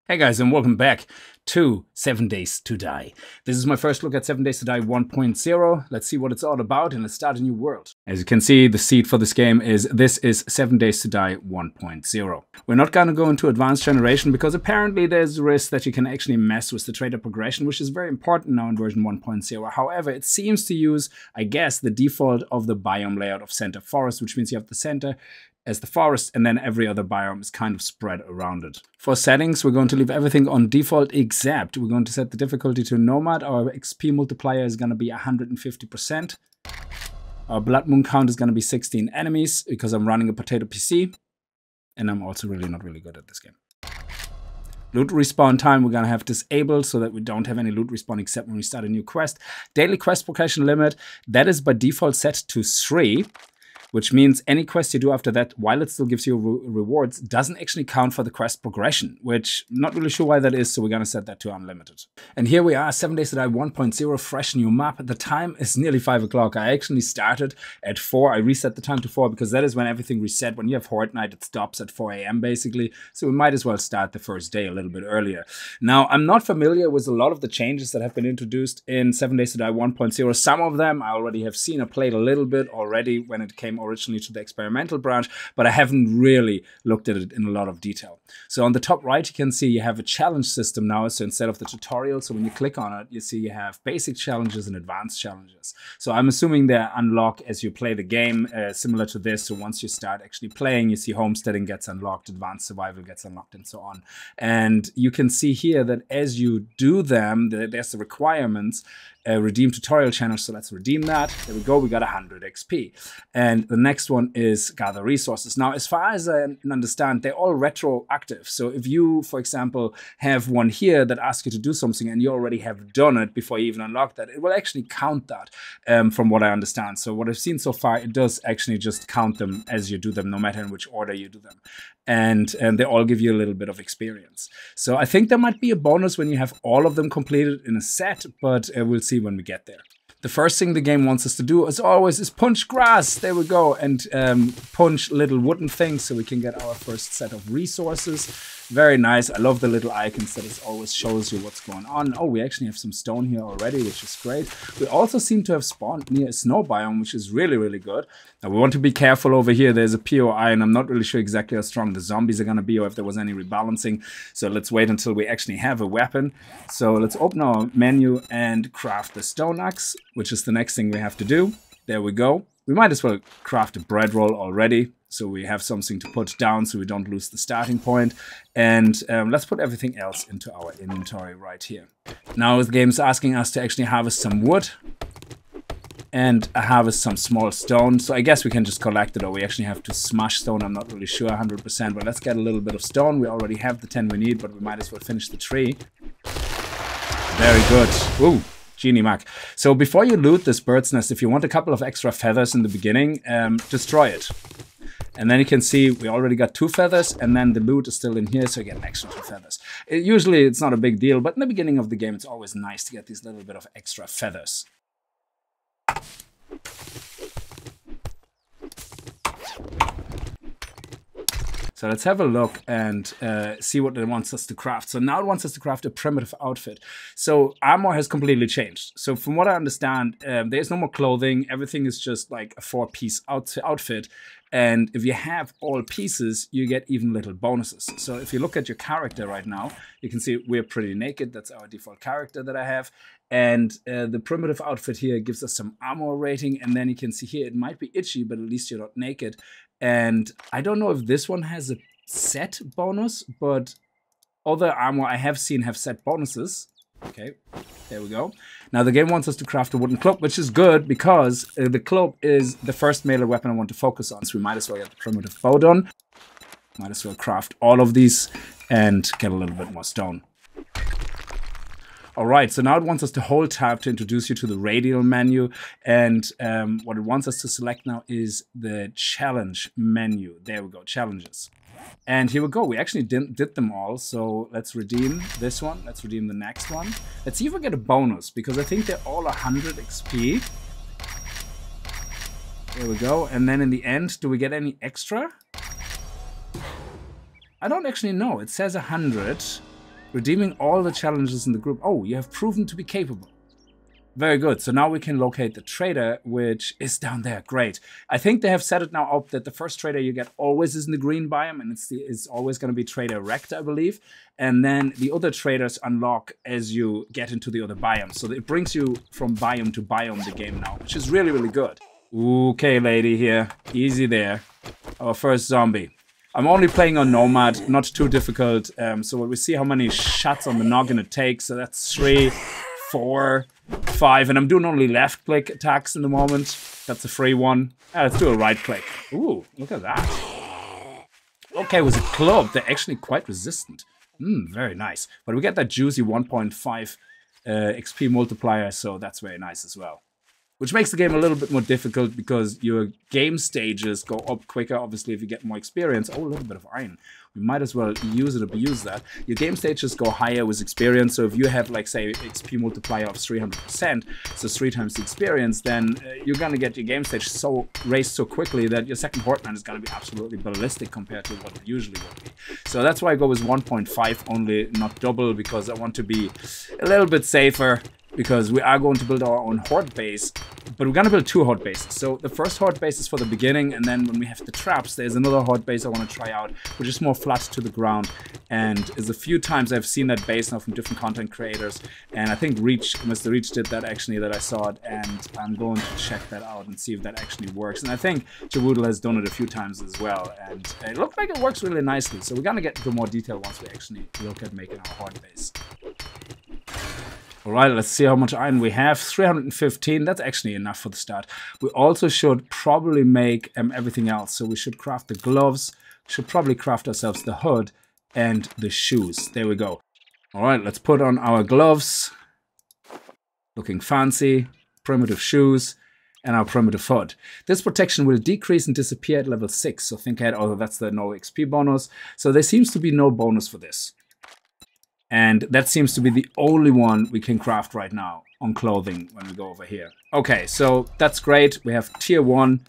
Hey guys, and welcome back to 7 Days to Die. This is my first look at 7 Days to Die 1.0. Let's see what it's all about and let's start a new world. As you can see, the seed for this game is 7 Days to Die 1.0. We're not gonna go into advanced generation because apparently there's a risk that you can actually mess with the trader progression, which is very important now in version 1.0. However, it seems to use, I guess, the default of the biome layout of center forest, which means you have the center as the forest, and then every other biome is kind of spread around it. For settings, we're going to leave everything on default, except we're going to set the difficulty to nomad. Our XP multiplier is going to be 150%. Our blood moon count is going to be 16 enemies, because I'm running a potato PC, and I'm also not really good at this game. Loot respawn time we're going to have disabled so that we don't have any loot respawn except when we start a new quest. Daily quest progression limit, that is by default set to 3. Which means any quest you do after that, while it still gives you rewards, doesn't actually count for the quest progression, which I'm not really sure why that is, so we're going to set that to unlimited. And here we are, 7 Days to Die 1.0, fresh new map. The time is nearly 5 o'clock. I actually started at 4. I reset the time to 4 because that is when everything reset. When you have Horde Night, it stops at 4 AM basically, so we might as well start the first day a little bit earlier. Now, I'm not familiar with a lot of the changes that have been introduced in 7 Days to Die 1.0. Some of them I already have seen. I played a little bit already when it came originally to the experimental branch, but I haven't really looked at it in a lot of detail. So on the top right, you can see you have a challenge system now. So instead of the tutorial, so when you click on it, you see you have basic challenges and advanced challenges. So I'm assuming they unlock as you play the game, similar to this. So once you start actually playing, you see homesteading gets unlocked, advanced survival gets unlocked, and so on. And you can see here that as you do them, there's the requirements. Redeem tutorial channel, so let's redeem that. There we go, we got 100 XP. And the next one is gather resources. Now, as far as I understand, they're all retroactive. So if you, for example, have one here that asks you to do something and you already have done it before you even unlock that, it will actually count that from what I understand. So what I've seen so far, it does actually just count them as you do them, no matter in which order you do them. And they all give you a little bit of experience. So I think there might be a bonus when you have all of them completed in a set, but we'll see when we get there. The first thing the game wants us to do, as always, is punch grass. There we go. And punch little wooden things so we can get our first set of resources. Very nice. I love the little icons that it always shows you what's going on. Oh, we actually have some stone here already, which is great. We also seem to have spawned near a snow biome, which is really good. Now, we want to be careful over here. There's a POI, and I'm not really sure exactly how strong the zombies are going to be or if there was any rebalancing. So let's wait until we actually have a weapon. So let's open our menu and craft the stone axe, which is the next thing we have to do. There we go. We might as well craft a bread roll already, so we have something to put down so we don't lose the starting point. And let's put everything else into our inventory right here. Now the game's asking us to actually harvest some wood and harvest some small stone. So I guess we can just collect it, or we actually have to smash stone. I'm not really sure 100%, but let's get a little bit of stone. We already have the 10 we need, but we might as well finish the tree. Very good. Ooh. Genie Mac. So before you loot this bird's nest, if you want a couple of extra feathers in the beginning, destroy it. And then you can see we already got 2 feathers, and then the loot is still in here, so you get an extra 2 feathers. Usually it's not a big deal, but in the beginning of the game, it's always nice to get these little bit of extra feathers. So let's have a look and see what it wants us to craft. So now it wants us to craft a primitive outfit. So armor has completely changed. So from what I understand, there's no more clothing. Everything is just like a 4-piece outfit. And if you have all pieces, you get even little bonuses. So if you look at your character right now, you can see we're pretty naked. That's our default character that I have. And the primitive outfit here gives us some armor rating. And then you can see here, it might be itchy, but at least you're not naked. And I don't know if this one has a set bonus, but other armor I have seen have set bonuses. Okay, there we go. Now the game wants us to craft a wooden club, which is good because the club is the first melee weapon I want to focus on. So we might as well get the primitive bow done. Might as well craft all of these and get a little bit more stone. All right, so now it wants us to hold tab to introduce you to the radial menu. And what it wants us to select now is the challenge menu. There we go, challenges. And here we go. We actually did them all. So let's redeem this one. Let's redeem the next one. Let's see if we get a bonus, because I think they're all 100 XP. There we go. And then in the end, do we get any extra? I don't actually know. It says 100. Redeeming all the challenges in the group. Oh, you have proven to be capable. Very good. So now we can locate the trader, which is down there. Great. I think they have set it now up that the first trader you get always is in the green biome, and it's always going to be trader Rekt, I believe. And then the other traders unlock as you get into the other biomes. So it brings you from biome to biome the game now, which is really, really good. Okay, lady here. Easy there. Our first zombie. I'm only playing on nomad, not too difficult. So we see how many shots on the noggin it takes. So that's 3, 4, 5, and I'm doing only left click attacks in the moment. That's a free one. Let's do a right click. Ooh, look at that. Okay, with a club, they're actually quite resistant. Very nice. But we get that juicy 1.5 XP multiplier, so that's very nice as well. Which makes the game a little bit more difficult because your game stages go up quicker, obviously, if you get more experience. Oh, a little bit of iron. We might as well use it, abuse that. Your game stages go higher with experience. So if you have, like, say, XP multiplier of 300%, so 3 times the experience, then you're going to get your game stage so raised so quickly that your second Hortman is going to be absolutely ballistic compared to what it usually would be. So that's why I go with 1.5 only, not double, because I want to be a little bit safer. Because we are going to build our own horde base, but we're going to build 2 horde bases. So the first horde base is for the beginning, and then when we have the traps, there's another horde base I want to try out, which is more flat to the ground. And there's a few times I've seen that base now from different content creators, and I think Mr. Reach did that actually, that I saw it, and I'm going to check that out and see if that actually works. And I think Jawoodle has done it a few times as well, and it looked like it works really nicely. So we're going to get into more detail once we actually look at making our horde base. Alright, let's see how much iron we have. 315, that's actually enough for the start. We also should probably make everything else. So we should craft the gloves, we should probably craft ourselves the hood and the shoes. There we go. Alright, let's put on our gloves. Looking fancy. Primitive shoes. And our primitive hood. This protection will decrease and disappear at level 6. So think ahead, oh, that's the no XP bonus. So there seems to be no bonus for this. And that seems to be the only one we can craft right now on clothing when we go over here. Okay, so that's great. We have tier 1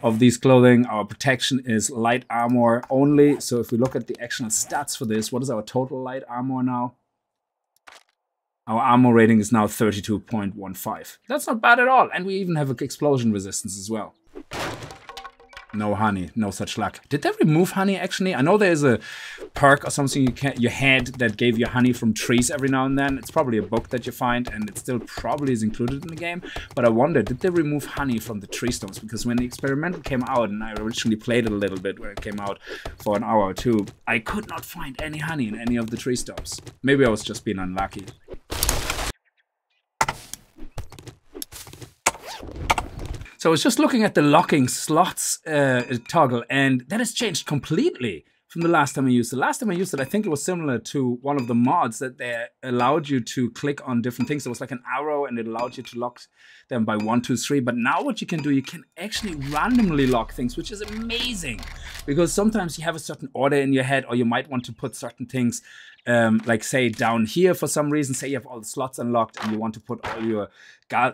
of these clothing. Our protection is light armor only. So if we look at the actual stats for this, what is our total light armor now? Our armor rating is now 32.15. That's not bad at all. And we even have an explosion resistance as well. No honey, no such luck. Did they remove honey actually? I know there's a perk or something you had that gave you honey from trees every now and then. It's probably a book that you find, and it still probably is included in the game. But I wonder, did they remove honey from the tree stones? Because when the experimental came out, and I originally played it a little bit when it came out for an hour or two, I could not find any honey in any of the tree stones. Maybe I was just being unlucky. So I was just looking at the locking slots toggle, and that has changed completely from the last time I used it. Last time I used it, I think it was similar to one of the mods that they allowed you to click on different things. It was like an arrow, and it allowed you to lock them by 1, 2, 3. But now what you can do, you can actually randomly lock things, which is amazing. Because sometimes you have a certain order in your head, or you might want to put certain things like say down here for some reason. Say you have all the slots unlocked and you want to put all your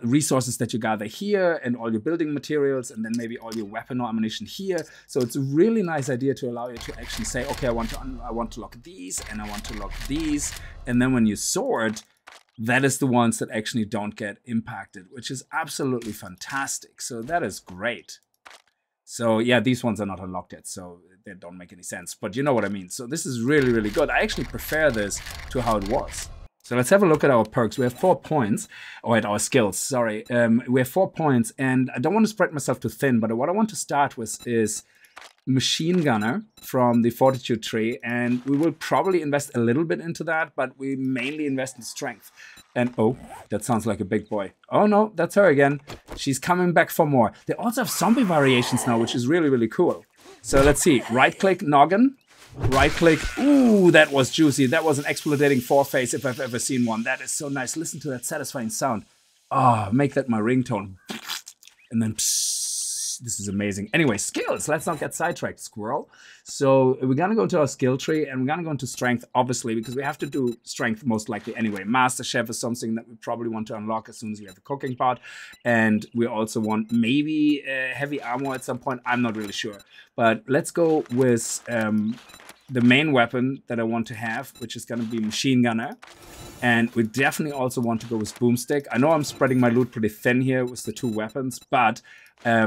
resources that you gather here and all your building materials and then maybe all your weapon or ammunition here. So it's a really nice idea to allow you to actually say, okay, I want to lock these and I want to lock these. And then when you sort, that is the ones that actually don't get impacted, which is absolutely fantastic. So that is great. So yeah, these ones are not unlocked yet, so they don't make any sense. But you know what I mean. So this is really, really good. I actually prefer this to how it was. So let's have a look at our perks. We have 4 points. Oh, at our skills, sorry. We have 4 points, and I don't want to spread myself too thin, but what I want to start with is Machine Gunner from the Fortitude tree, and we will probably invest a little bit into that, but we mainly invest in Strength. And oh, that sounds like a big boy. Oh no, that's her again. She's coming back for more. They also have zombie variations now, which is really, really cool. So let's see. Right-click Noggin. Right-click. Ooh, that was juicy. That was an exploding foreface if I've ever seen one. That is so nice. Listen to that satisfying sound. Ah, make that my ringtone. And then psst. This is amazing. Anyway, skills. Let's not get sidetracked, squirrel. So we're going to go into our skill tree and we're going to go into strength, obviously, because we have to do strength most likely anyway. Master Chef is something that we probably want to unlock as soon as we have the cooking part. And we also want maybe heavy armor at some point. I'm not really sure. But let's go with the main weapon that I want to have, which is going to be machine gunner. And we definitely also want to go with boomstick. I know I'm spreading my loot pretty thin here with the 2 weapons, but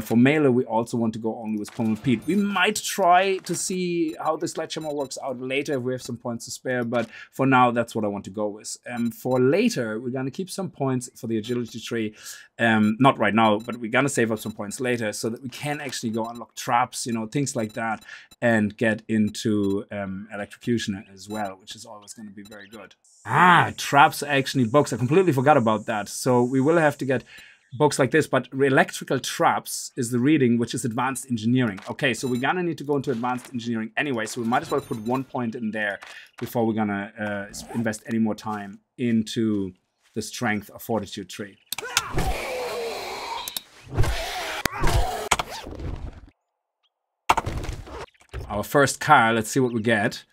for melee, we also want to go only with Pummel Pete. We might try to see how the sledgehammer works out later if we have some points to spare, but for now, that's what I want to go with. For later, we're going to keep some points for the agility tree. Not right now, but we're going to save up some points later so that we can actually go unlock traps, you know, things like that, and get into electrocution as well, which is always going to be very good. Ah, traps are actually books. I completely forgot about that. So we will have to get books like this, but electrical traps is the reading, which is advanced engineering. Okay, so we're gonna need to go into advanced engineering anyway, so we might as well put 1 point in there before we're gonna invest any more time into the strength or fortitude tree. Our first car, let's see what we get.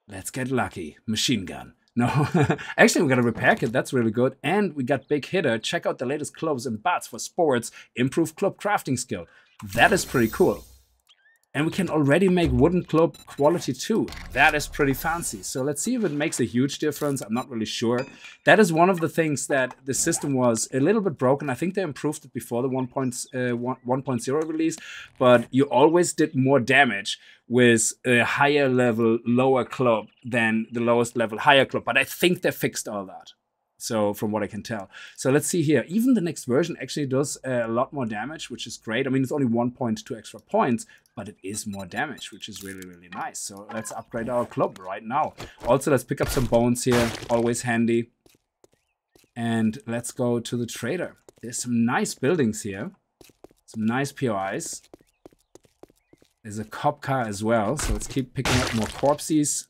Let's get lucky. Machine gun. No, actually we got a repair kit, that's really good. And we got big hitter. Check out the latest gloves and bats for sports. Improved club crafting skill. That is pretty cool. And we can already make wooden club quality 2. That is pretty fancy. So let's see if it makes a huge difference. I'm not really sure. That is one of the things that the system was a little bit broken. I think they improved it before the 1.0 release, but you always did more damage with a higher level lower club than the lowest level higher club. But I think they fixed all that. So from what I can tell. So let's see here. Even the next version actually does a lot more damage, which is great. I mean, it's only 1.2 extra points, but it is more damage, which is really, really nice. So let's upgrade our club right now. Also, let's pick up some bones here. Always handy. And let's go to the trader. There's some nice buildings here. Some nice POIs. There's a cop car as well. So let's keep picking up more corpses.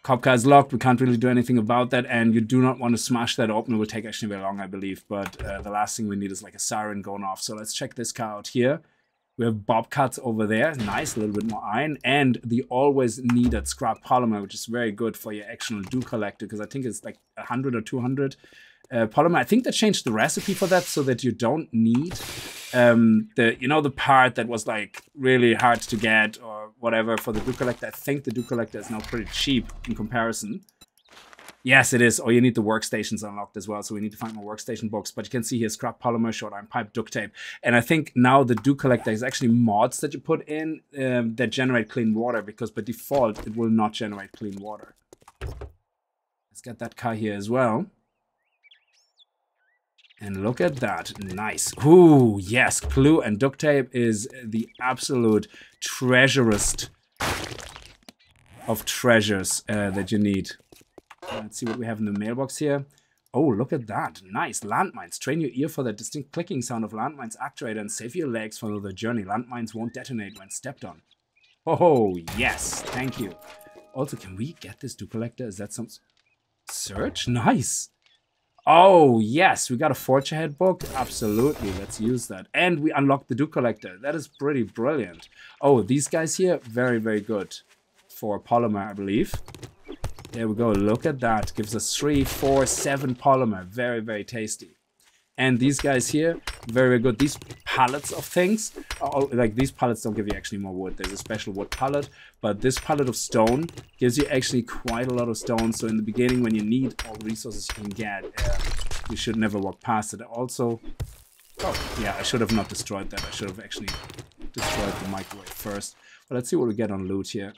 Cop car is locked. We can't really do anything about that, and you do not want to smash that open. It will take actually very long, I believe, but the last thing we need is like a siren going off. So let's check this car out here. We have bobcats over there. Nice, a little bit more iron, and the always needed scrap polymer, which is very good for your actual dew collector, because I think it's like 100 or 200 polymer. I think they changed the recipe for that so that you don't need the part that was like really hard to get or whatever for the dew collector. I think the dew collector is now pretty cheap in comparison. Yes, it is. Oh, you need the workstations unlocked as well, so we need to find more workstation books. But you can see here scrap polymer, short iron pipe, duct tape. And I think now the dew collector is actually mods that you put in that generate clean water, because by default it will not generate clean water. Let's get that car here as well. And look at that. Nice. Ooh, yes. Glue and duct tape is the absolute treasurest of treasures that you need. Let's see what we have in the mailbox here. Oh, look at that. Nice. Landmines. Train your ear for the distinct clicking sound of landmines actuator and save your legs for the journey. Landmines won't detonate when stepped on. Oh, yes. Thank you. Also, can we get this dew collector? Is that some search? Nice. Oh, yes, we got a Forge Ahead book. Absolutely, let's use that. And we unlocked the dew collector. That is pretty brilliant. Oh, these guys here, very, very good for polymer, I believe. There we go, look at that. Gives us 3, 4, 7 polymer. Very, very tasty. And these guys here, very, very good. These pallets of things, like these pallets don't give you actually more wood. There's a special wood pallet, but this pallet of stone gives you actually quite a lot of stone. So in the beginning, when you need all the resources you can get, you should never walk past it. Also, oh yeah, I should have not destroyed that. I should have actually destroyed the microwave first. But let's see what we get on loot here.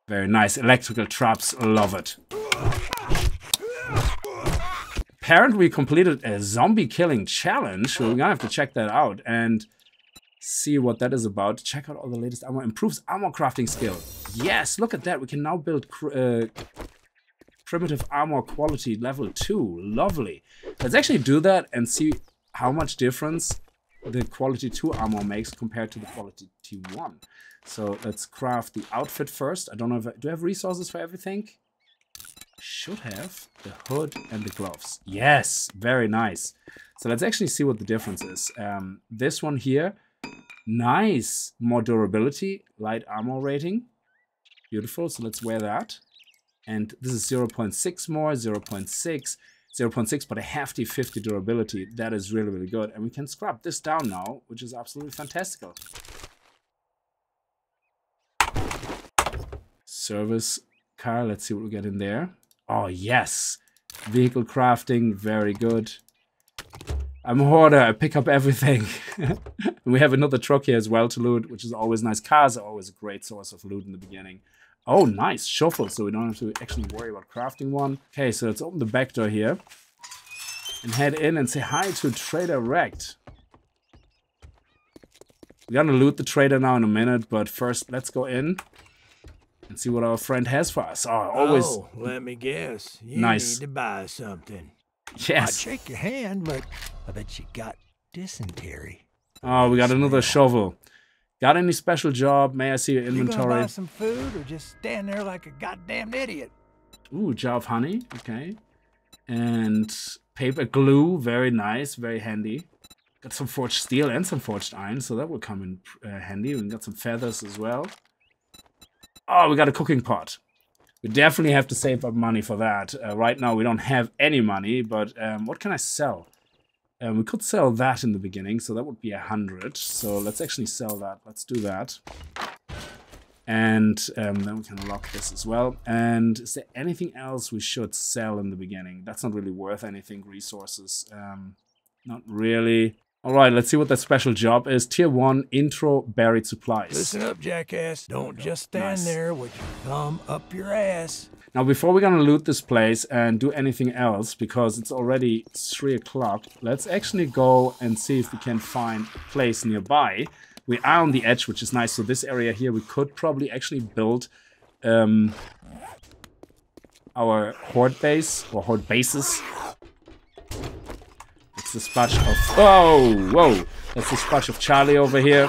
Very nice. Electrical traps, love it. Apparently we completed a zombie killing challenge. So we're gonna have to check that out and see what that is about. Check out all the latest armor. Improves armor crafting skill. Yes, look at that. We can now build primitive armor quality level 2. Lovely. Let's actually do that and see how much difference the quality 2 armor makes compared to the quality 1. So let's craft the outfit first. I don't know if do I have resources for everything? Should have the hood and the gloves. Yes, very nice. So let's actually see what the difference is. This one here, nice, more durability, light armor rating, beautiful. So let's wear that. And this is 0.6 more, 0.6, 0.6, but a hefty 50 durability. That is really, really good. And we can scrap this down now, which is absolutely fantastical. Service car, let's see what we get in there. Oh, yes. Vehicle crafting, very good. I'm a hoarder, I pick up everything. And we have another truck here as well to loot, which is always nice. Cars are always a great source of loot in the beginning. Oh, nice. Shuffle, so we don't have to actually worry about crafting one. Okay, so let's open the back door here. And head in and say hi to Trader Rekt. We're gonna loot the trader now in a minute, but first let's go in and see what our friend has for us. Oh, always. Oh, let me guess. You Nice. need to buy something. I'd Yes. shake your hand, but I bet you got dysentery. Oh, we got another shovel. Got any special job? May I see your You gonna buy inventory? some food or just stand there like a goddamn idiot? Ooh, jar of honey. Okay. And paper glue. Very nice. Very handy. Got some forged steel and some forged iron, so that will come in handy. We got some feathers as well. Oh, we got a cooking pot. We definitely have to save up money for that. Right now, we don't have any money, but what can I sell? We could sell that in the beginning, so that would be 100. So let's actually sell that. Let's do that. And then we can lock this as well. And is there anything else we should sell in the beginning? That's not really worth anything, resources. Not really. All right, let's see what that special job is. Tier 1, intro buried supplies. Listen up, jackass. Don't just stand Nice. there with your thumb up your ass. Now, before we're gonna loot this place and do anything else, because it's already 3 o'clock, let's actually go and see if we can find a place nearby. We are on the edge, which is nice. So this area here, we could probably actually build our horde base, or horde bases. It's the splash of... Oh, whoa! That's the splash of Charlie over here.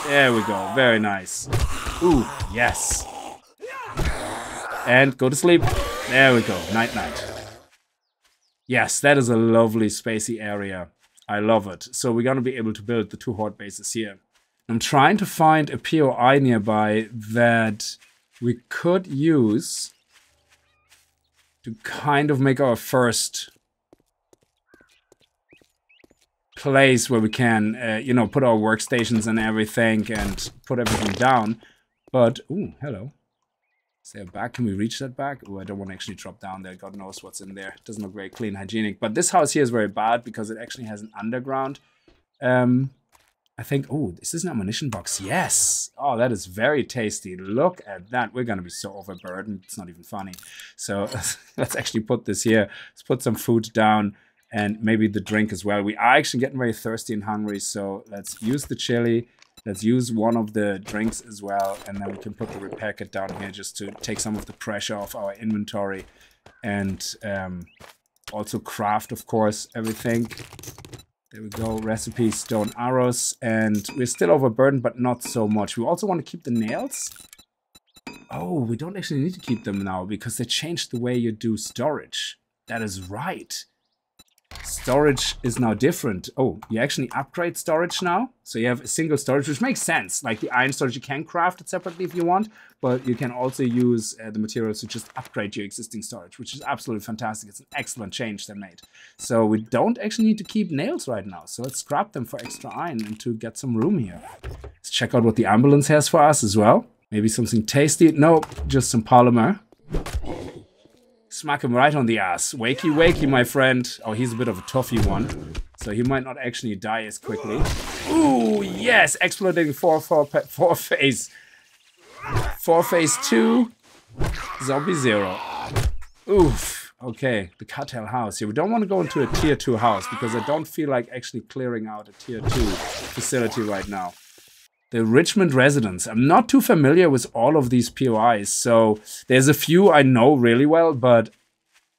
There we go. Very nice. Ooh, yes. And go to sleep. There we go. Night, night. Yes, that is a lovely spacey area. I love it. So we're going to be able to build the 2 horde bases here. I'm trying to find a POI nearby that we could use to kind of make our first place where we can, you know, put our workstations and everything and put everything down. But, ooh, hello. Is there a bag? Can we reach that bag? Oh, I don't want to actually drop down there. God knows what's in there. It doesn't look very clean, hygienic. But this house here is very bad because it actually has an underground. I think, oh, is this an ammunition box? Yes. Oh, that is very tasty. Look at that. We're going to be so overburdened. It's not even funny. So let's actually put this here. Let's put some food down and maybe the drink as well. We are actually getting very thirsty and hungry. So let's use the chili. Let's use one of the drinks as well. And then we can put the repair kit down here just to take some of the pressure off our inventory. And also craft, of course, everything. There we go, recipe, stone arrows, and we're still overburdened, but not so much. We also want to keep the nails. Oh, we don't actually need to keep them now because they changed the way you do storage. That is right. Storage is now different. Oh, you actually upgrade storage now. So you have a single storage, which makes sense. Like the iron storage, you can craft it separately if you want, but you can also use the materials to just upgrade your existing storage, which is absolutely fantastic. It's an excellent change they made. So we don't actually need to keep nails right now. So let's scrap them for extra iron and to get some room here. Let's check out what the ambulance has for us as well. Maybe something tasty. Nope, just some polymer. Smack him right on the ass. Wakey, wakey, my friend. Oh, he's a bit of a toughy one. So he might not actually die as quickly. Ooh, yes! Exploding 4-phase. 4-phase 2. Zombie 0. Oof. Okay, the cartel house here. We don't want to go into a tier 2 house because I don't feel like actually clearing out a tier 2 facility right now. The Richmond residence. I'm not too familiar with all of these POIs, so there's a few I know really well, but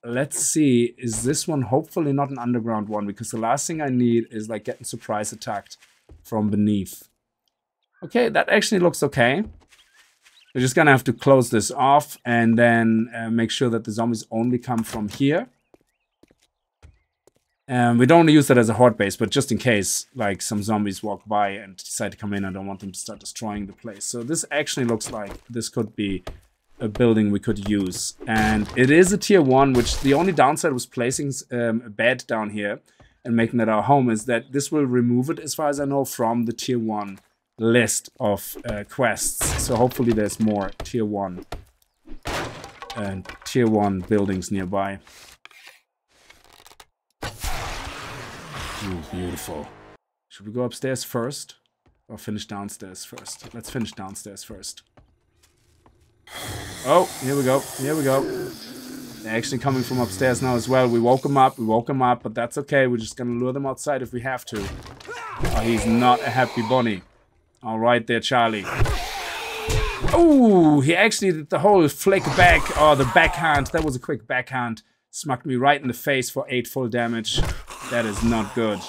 let's see. Is this one hopefully not an underground one? Because the last thing I need is like getting surprise attacked from beneath. Okay, that actually looks okay. We're just gonna have to close this off and then make sure that the zombies only come from here. We don't want to use that as a horde base, but just in case, like, some zombies walk by and decide to come in, I don't want them to start destroying the place. So this actually looks like this could be a building we could use. And it is a tier 1, which the only downside was placing a bed down here and making that our home is that this will remove it, as far as I know, from the tier 1 list of quests. So hopefully there's more tier 1 and tier 1 buildings nearby. Ooh, beautiful. Should we go upstairs first or finish downstairs first? Let's finish downstairs first. Oh, here we go. Here we go. They're actually coming from upstairs now as well. We woke them up. We woke them up, but that's okay. We're just going to lure them outside if we have to. Oh, he's not a happy bunny. All right there, Charlie. Oh, he actually did the whole flick back. Oh, the backhand. That was a quick backhand. Smacked me right in the face for 8 full damage. That is not good.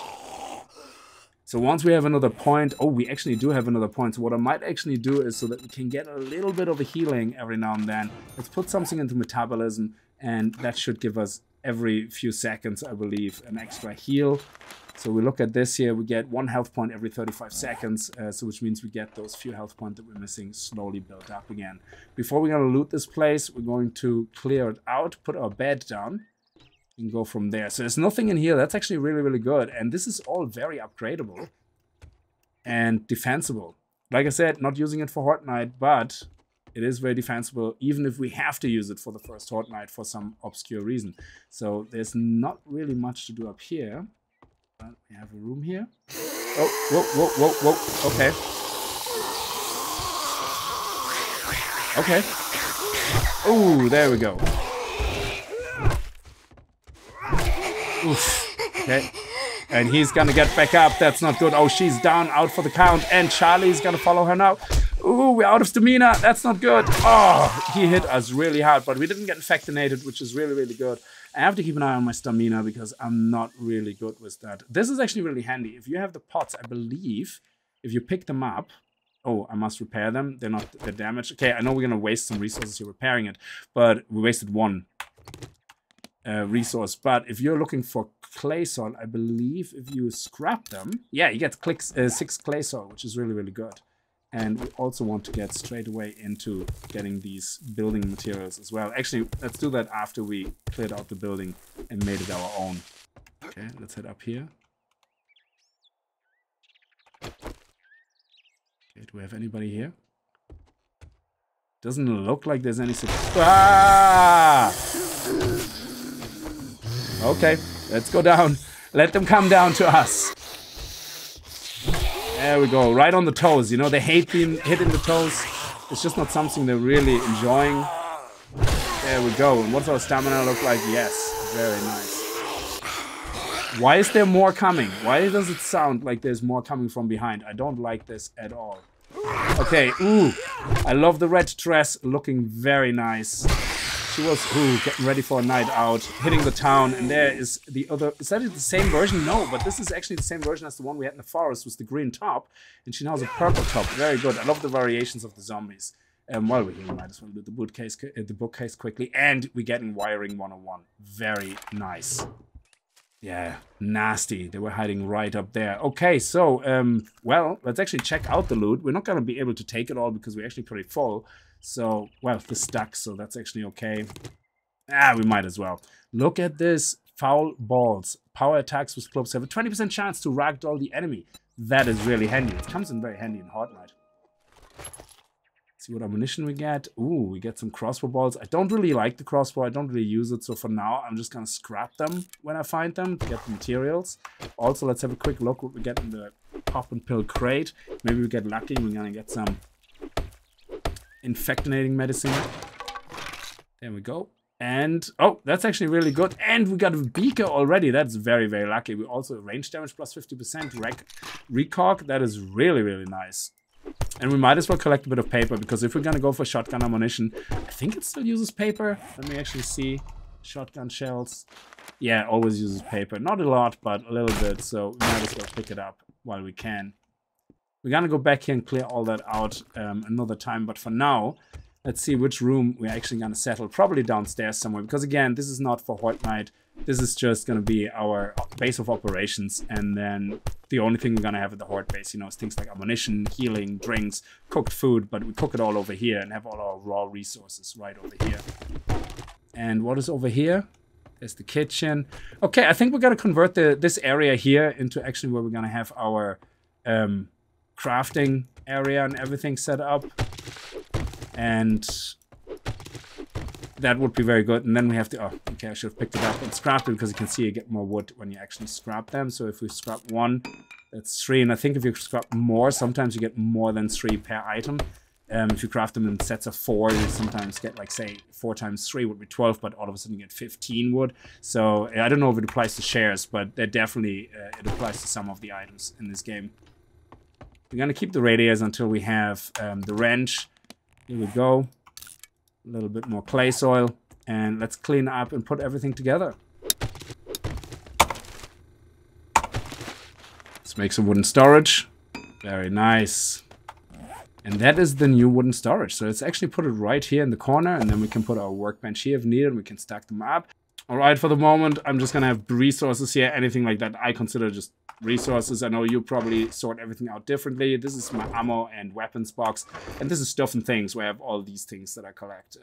So once we have another point, oh, we actually do have another point. So what I might actually do is so that we can get a little bit of a healing every now and then. Let's put something into metabolism, and that should give us every few seconds, I believe, an extra heal. So we look at this here, we get 1 health point every 35 seconds, so which means we get those few health points that we're missing slowly built up again. Before we're going to loot this place, we're going to clear it out, put our bed down, and go from there. So there's nothing in here. That's actually really, really good. And this is all very upgradable and defensible. Like I said, not using it for Horde Night, but it is very defensible, even if we have to use it for the first Horde Night for some obscure reason. So there's not really much to do up here. But we have a room here. Oh, whoa, whoa, whoa, whoa. Okay. Okay. Oh, there we go. Oof. Okay. And he's gonna get back up. That's not good. Oh, she's down, out for the count. And Charlie's gonna follow her now. Ooh, we're out of stamina. That's not good. Oh, he hit us really hard, but we didn't get infectinated, which is really, really good. I have to keep an eye on my stamina because I'm not really good with that. This is actually really handy. If you have the pots, I believe, if you pick them up... Oh, I must repair them. They're damaged. Okay, I know we're gonna waste some resources here repairing it, but we wasted 1 resource. But if you're looking for clay soil, I believe if you scrap them, yeah, you get 6 clay soil, which is really, really good. And we also want to get straight away into getting these building materials as well. Actually, let's do that after we cleared out the building and made it our own. Okay, let's head up here. Okay, do we have anybody here? Doesn't look like there's any... Ah! Okay, let's go down. Let them come down to us. There we go, right on the toes. You know, they hate being hit in the toes. It's just not something they're really enjoying. There we go. And what's our stamina look like? Yes, very nice. Why is there more coming? Why does it sound like there's more coming from behind? I don't like this at all. Okay, ooh. I love the red dress, looking very nice. She was, ooh, getting ready for a night out, hitting the town, and there is the other... Is that the same version? No, but this is actually the same version as the one we had in the forest with the green top, and she now has a purple top. Very good. I love the variations of the zombies. While we're here, we might as well do the bookcase quickly, and we're getting wiring 101. Very nice. Yeah, nasty. They were hiding right up there. Okay, so, well, let's actually check out the loot. We're not going to be able to take it all because we're actually pretty full. So, well, this stuck, so that's actually okay. Ah, we might as well. Look at this. Foul balls. Power attacks with clubs have a 20% chance to ragdoll the enemy. That is really handy. It comes in very handy in Horde Night. See what ammunition we get. Ooh, we get some crossbow balls. I don't really like the crossbow. I don't really use it. So for now, I'm just going to scrap them when I find them to get the materials. Also, let's have a quick look what we get in the pop and pill crate. Maybe we get lucky and we're going to get some infectinating medicine. There we go. And, oh, that's actually really good. And we got a beaker already. That's very, very lucky. We also range damage plus 50%. Recog. That is really, really nice. And we might as well collect a bit of paper, because if we're going to go for shotgun ammunition, I think it still uses paper. Let me actually see. Shotgun shells. Yeah, always uses paper. Not a lot, but a little bit. So we might as well pick it up while we can. We're going to go back here and clear all that out another time. But for now, let's see which room we're actually going to settle. Probably downstairs somewhere. Because again, this is not for Horde Night. This is just going to be our base of operations. And then the only thing we're going to have at the horde base, you know, is things like ammunition, healing, drinks, cooked food. But we cook it all over here and have all our raw resources right over here. And what is over here? There's the kitchen. Okay, I think we're going to convert this area here into actually where we're going to have our crafting area and everything set up. And that would be very good. And then we have to, oh, okay, I should have picked it up and scrapped it because you can see you get more wood when you actually scrap them. So if we scrap 1, that's 3. And I think if you scrap more, sometimes you get more than 3 per item. If you craft them in sets of 4, you sometimes get, like, say, 4 times 3 would be 12, but all of a sudden you get 15 wood. So I don't know if it applies to shares, but that definitely it applies to some of the items in this game. We're going to keep the radiators until we have the wrench. Here we go. A little bit more clay soil. And let's clean up and put everything together. Let's make some wooden storage. Very nice. And that is the new wooden storage. So let's actually put it right here in the corner. And then we can put our workbench here if needed. We can stack them up. All right, for the moment, I'm just going to have resources here. Anything like that I consider just resources. I know you probably sort everything out differently. This is my ammo and weapons box. And this is stuff and things where I have all these things that I collect.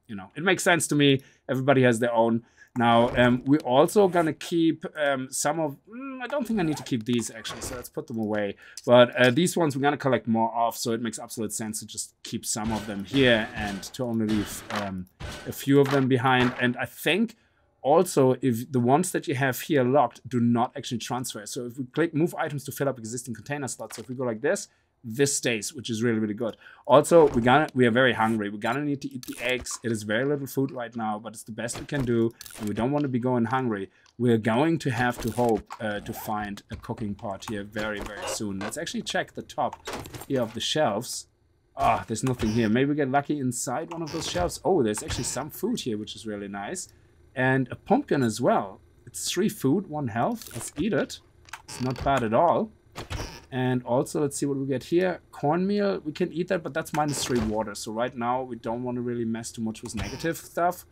You know, it makes sense to me. Everybody has their own. Now, we're also going to keep some of... I don't think I need to keep these, actually, so let's put them away. But these ones we're going to collect more of, so it makes absolute sense to just keep some of them here and to only leave a few of them behind. And I think also, if the ones that you have here locked do not actually transfer. So if we click move items to fill up existing container slots, so if we go like this stays, which is really, really good. Also, we are very hungry. We're gonna need to eat the eggs. It is very little food right now, but it's the best we can do, and we don't want to be going hungry. We're going to have to hope to find a cooking pot here very, very soon. Let's actually check the top here of the shelves. Ah, there's nothing here. Maybe we get lucky inside one of those shelves. Oh, there's actually some food here, which is really nice. And a pumpkin as well. It's 3 food, 1 health. Let's eat it. It's not bad at all. And also, let's see what we get here. Cornmeal, we can eat that, but that's -3 water. So right now, we don't want to really mess too much with negative stuff.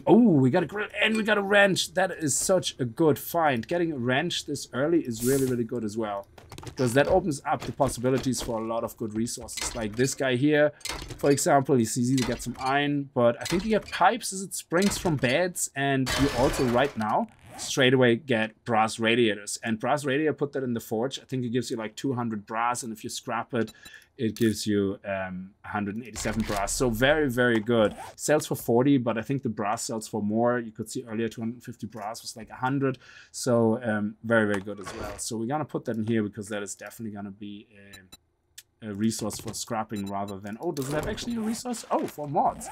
Oh, we got a grill and we got a wrench. That is such a good find. Getting a wrench this early is really, really good as well. Because that opens up the possibilities for a lot of good resources. Like this guy here, for example, he's easy to get some iron, but I think you get pipes as it springs from beds, and you also right now straight away get brass radiators. And brass radiator, put that in the forge. I think it gives you like 200 brass, and if you scrap it, it gives you 187 brass. So very, very good. Sells for 40, but I think the brass sells for more. You could see earlier 250 brass was like 100. So very, very good as well. So we're going to put that in here because that is definitely going to be a resource for scrapping rather than... Oh, does it have actually a resource? Oh, for mods.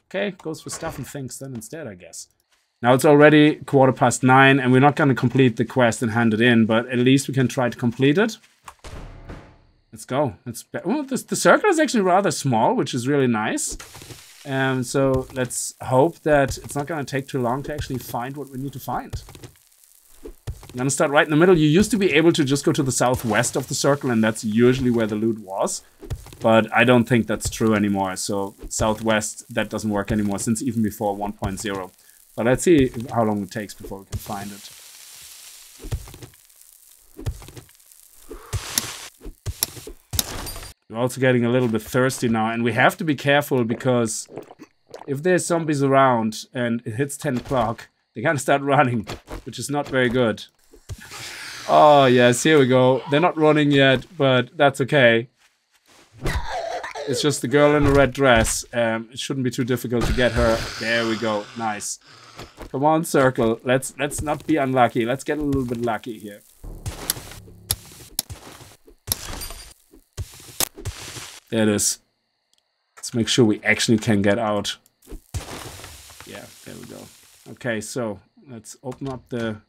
Okay, goes for stuff and things then instead, I guess. Now it's already 9:15, and we're not going to complete the quest and hand it in, but at least we can try to complete it. Let's go. Well, the circle is actually rather small, which is really nice. So let's hope that it's not going to take too long to actually find what we need to find. I'm going to start right in the middle. You used to be able to just go to the southwest of the circle, and that's usually where the loot was. But I don't think that's true anymore. So southwest, that doesn't work anymore since even before 1.0. But let's see how long it takes before we can find it. We're also getting a little bit thirsty now, and we have to be careful because if there's zombies around and it hits 10 o'clock, they're gonna start running, which is not very good. Oh yes, here we go. They're not running yet, but that's okay. It's just the girl in the red dress. It shouldn't be too difficult to get her. There we go. Nice. Come on, circle. Let's not be unlucky. Let's get a little bit lucky here. There it is. Let's make sure we actually can get out. Yeah, there we go. Okay, so let's open up the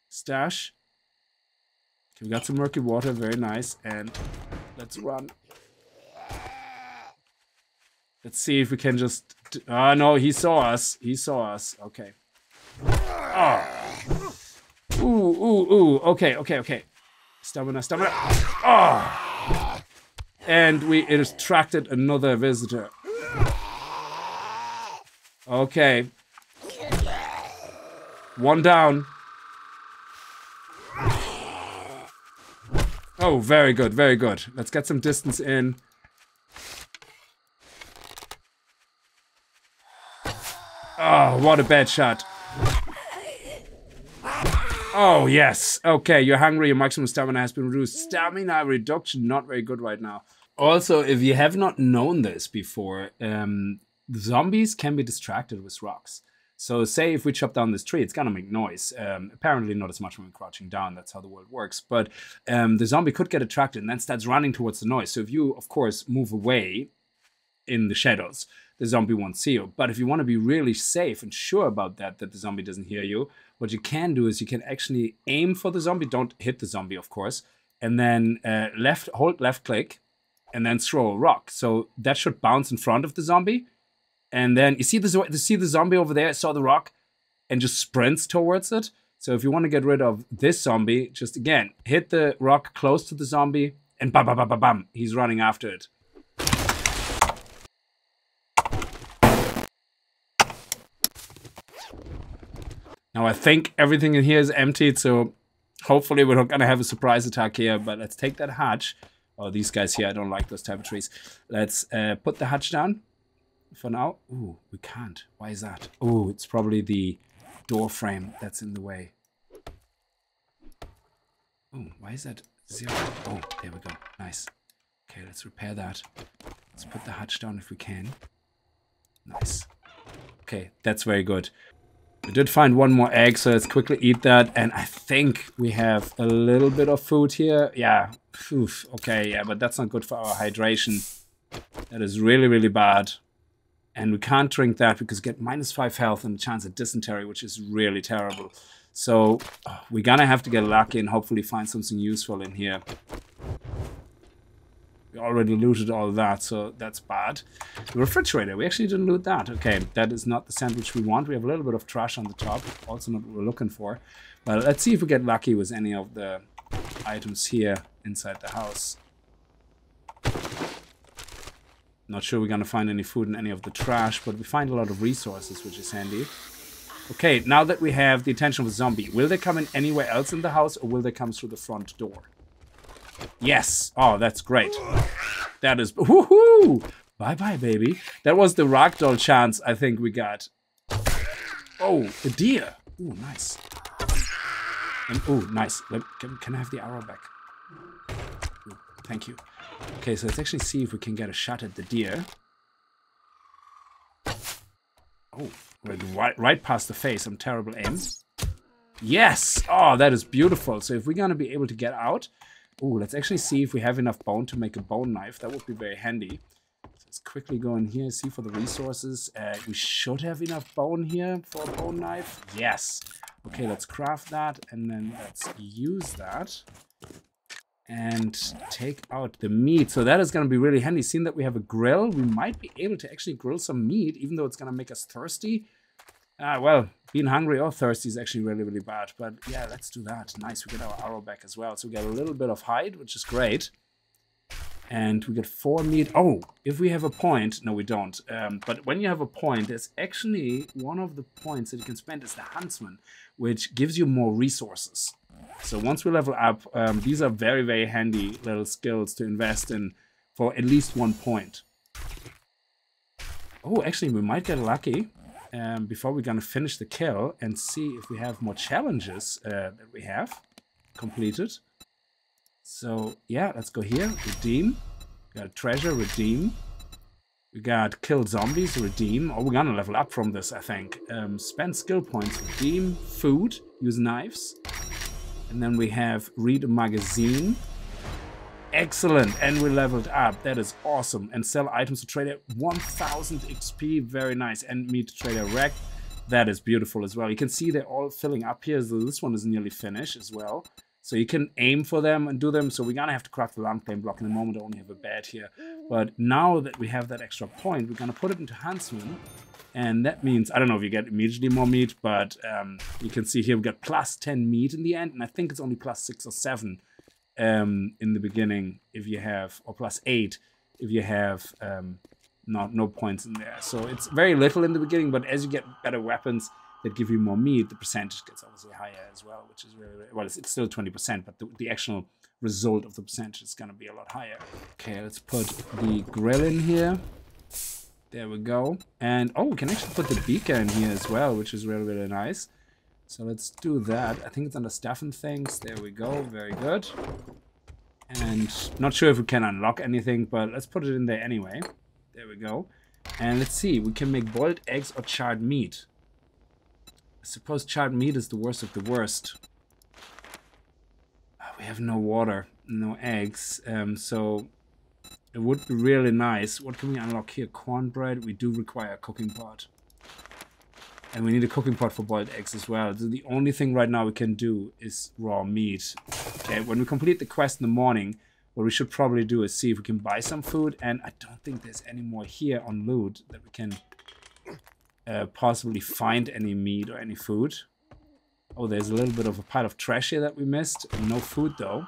stash. Okay, we got some murky water, very nice. And let's run. Let's see if we can just... Oh, no, he saw us. He saw us. Okay. Oh. Ooh. Okay. Stamina. Oh. And we attracted another visitor. Okay. One down. Oh, very good, very good. Let's get some distance in. Oh, what a bad shot. Oh, yes. Okay, you're hungry. Your maximum stamina has been reduced. Stamina reduction, not very good right now. Also, if you have not known this before, the zombies can be distracted with rocks. So say if we chop down this tree, it's gonna make noise. Apparently not as much when we're crouching down. That's how the world works. But the zombie could get attracted and then starts running towards the noise. So if you, of course, move away in the shadows, the zombie won't see you. But if you want to be really safe and sure about that the zombie doesn't hear you, what you can do is you can actually aim for the zombie. Don't hit the zombie, of course. And then hold left click and then throw a rock. So that should bounce in front of the zombie. And then you see the zombie over there, saw the rock, and just sprints towards it. So if you want to get rid of this zombie, just again, hit the rock close to the zombie, and bam, bam, bam, bam, bam, he's running after it. Now I think everything in here is emptied, so hopefully we're not gonna have a surprise attack here, but let's take that hatch. Oh, these guys here, I don't like those type of trees. Let's put the hatch down for now. Ooh, we can't. Why is that? Ooh, it's probably the door frame that's in the way. Oh, why is that 0? Oh, there we go. Nice. Okay, let's repair that. Let's put the hatch down if we can. Nice. Okay, that's very good. We did find one more egg, so let's quickly eat that. And I think we have a little bit of food here. Yeah. Oof. Okay, yeah, but that's not good for our hydration. That is really, really bad. And we can't drink that because we get -5 health and a chance of dysentery, which is really terrible. So we're gonna have to get lucky and hopefully find something useful in here. We already looted all that, so that's bad. The refrigerator, we actually didn't loot that. Okay, that is not the sandwich we want. We have a little bit of trash on the top, also not what we're looking for. But let's see if we get lucky with any of the items here inside the house. Not sure we're gonna find any food in any of the trash, but we find a lot of resources, which is handy. Okay, now that we have the attention of a zombie, will they come in anywhere else in the house, or will they come through the front door? Yes! Oh, that's great. That is... Woohoo! Bye-bye, baby. That was the ragdoll chance I think we got. Oh, a deer. Ooh, nice. And, ooh, nice. Can I have the arrow back? Ooh, thank you. Okay, so let's actually see if we can get a shot at the deer. Oh, right past the face. I'm terrible aim. Yes! Oh, that is beautiful. So if we're gonna be able to get out... Ooh, let's actually see if we have enough bone to make a bone knife. That would be very handy. So let's quickly go in here, see for the resources. We should have enough bone here for a bone knife. Yes. Okay, let's craft that, and then let's use that. And take out the meat. So that is going to be really handy. Seeing that we have a grill, we might be able to actually grill some meat, even though it's going to make us thirsty. Well, being hungry or thirsty is actually really, really bad. But yeah, let's do that. Nice, we get our arrow back as well. So we get a little bit of hide, which is great. And we get 4 meat. Oh, if we have a point. No, we don't. But when you have a point, there's actually one of the points that you can spend is the huntsman, which gives you more resources. So once we level up, these are very, very handy little skills to invest in for at least 1 point. Oh, actually, we might get lucky. Before we're gonna finish the kill and see if we have more challenges that we have completed. So yeah, let's go here, redeem. We got treasure, redeem. We got kill zombies, redeem. Oh, we're gonna level up from this, I think. Spend skill points, redeem, food, use knives. And then we have read a magazine. Excellent, and we leveled up. That is awesome. And sell items to trader 1000 XP, very nice. And meet trader Rekt. That is beautiful as well. You can see they're all filling up here. So this one is nearly finished as well. So you can aim for them and do them. So we're gonna have to craft the land claim block in a moment. I only have a bed here. But now that we have that extra point, we're gonna put it into Huntsman. And that means, I don't know if you get immediately more meat, but you can see here we got +10 meat in the end. And I think it's only +6 or 7. In the beginning if you have, or +8 if you have no points in there. So it's very little in the beginning, but as you get better weapons, that give you more meat, the percentage gets obviously higher as well, which is really, well, it's still 20%, but the actual result of the percentage is going to be a lot higher. Okay, let's put the grill in here. There we go. And oh, we can actually put the beaker in here as well, which is really, really nice. So let's do that. I think it's under stuff and things. There we go. Very good. And not sure if we can unlock anything, but let's put it in there anyway. There we go. And let's see. We can make boiled eggs or charred meat. I suppose charred meat is the worst of the worst. We have no water, no eggs. So it would be really nice. What can we unlock here? Cornbread. We do require a cooking pot. And we need a cooking pot for boiled eggs as well. So the only thing right now we can do is raw meat. Okay, when we complete the quest in the morning, what we should probably do is see if we can buy some food. And I don't think there's any more here on loot that we can possibly find any meat or any food. Oh, there's a little bit of a pile of trash here that we missed. No food though.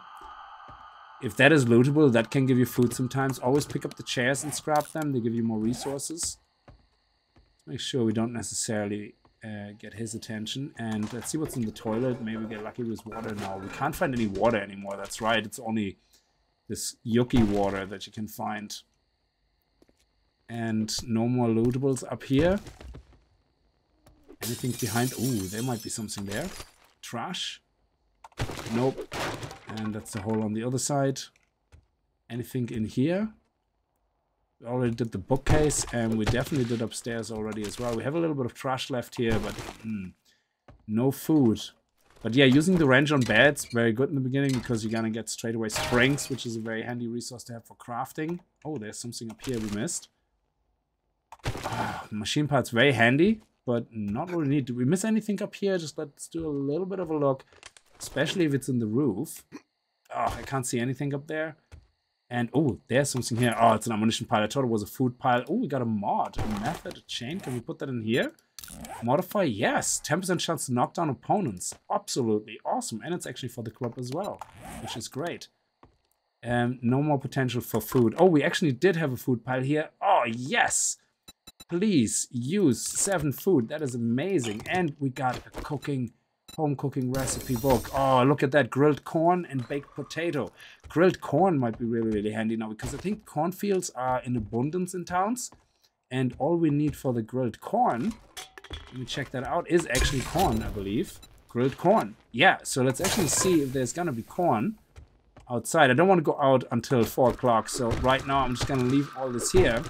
If that is lootable, that can give you food sometimes. Always pick up the chairs and scrap them. They give you more resources. Make sure we don't necessarily get his attention. And let's see what's in the toilet. Maybe we get lucky with water now. We can't find any water anymore. That's right. It's only this yucky water that you can find. And no more lootables up here. Anything behind? Ooh, there might be something there. Trash? Nope. And that's the hole on the other side. Anything in here? We already did the bookcase, and we definitely did upstairs already as well. We have a little bit of trash left here, but no food. But yeah, using the wrench on beds, very good in the beginning because you're gonna get straight away springs, which is a very handy resource to have for crafting. Oh, there's something up here we missed. Machine parts, very handy, but not really neat. Did we miss anything up here? Just let's do a little bit of a look, especially if it's in the roof. Oh, I can't see anything up there. And, oh, there's something here. Oh, it's an ammunition pile. I thought it was a food pile. Oh, we got a mod. A method, a chain. Can we put that in here? Modify, yes. 10% chance to knock down opponents. Absolutely awesome. And it's actually for the club as well, which is great. No more potential for food. Oh, we actually did have a food pile here. Oh, yes. Please use 7 food. That is amazing. And we got a home cooking recipe book. Oh, look at that. Grilled corn and baked potato. Grilled corn might be really, really handy now because I think cornfields are in abundance in towns. And all we need for the grilled corn, let me check that out, is actually corn, I believe. Grilled corn. Yeah, so let's actually see if there's gonna be corn outside. I don't want to go out until 4 o'clock, so right now I'm just gonna leave all this here.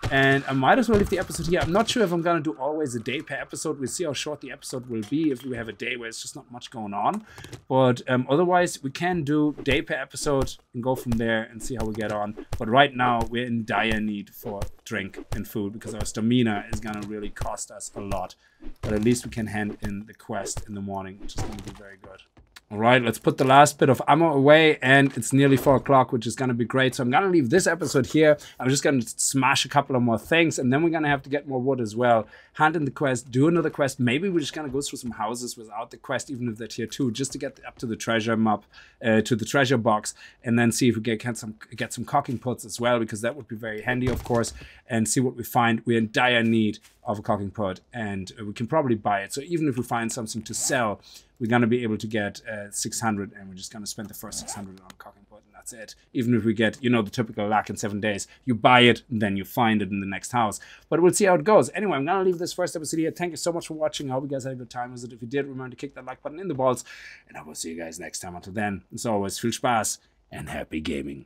And I might as well leave the episode here. I'm not sure if I'm gonna do always a day per episode. We'll see how short the episode will be if we have a day where it's just not much going on. But otherwise, we can do day per episode and go from there and see how we get on. But right now, we're in dire need for drink and food because our stamina is gonna really cost us a lot. But at least we can hand in the quest in the morning, which is gonna be very good. All right, let's put the last bit of ammo away, and it's nearly 4 o'clock, which is going to be great. So I'm going to leave this episode here. I'm just going to smash a couple of more things, and then we're going to have to get more wood as well. Hand in the quest, do another quest. Maybe we're just going to go through some houses without the quest, even if they're tier 2, just to get up to the treasure map, to the treasure box, and then see if we get some cocking pots as well, because that would be very handy, of course, and see what we find. We're in dire need of a cocking pot, and we can probably buy it. So even if we find something to sell, we're going to be able to get 600, and we're just going to spend the first 600 on a cocking pot, and that's it. Even if we get, you know, the typical lack in 7 days, you buy it, and then you find it in the next house. But we'll see how it goes. Anyway, I'm going to leave this first episode here. Thank you so much for watching. I hope you guys had a good time with it. If you did, remember to kick that like button in the balls, and I will see you guys next time. Until then, as always, viel Spaß and happy gaming.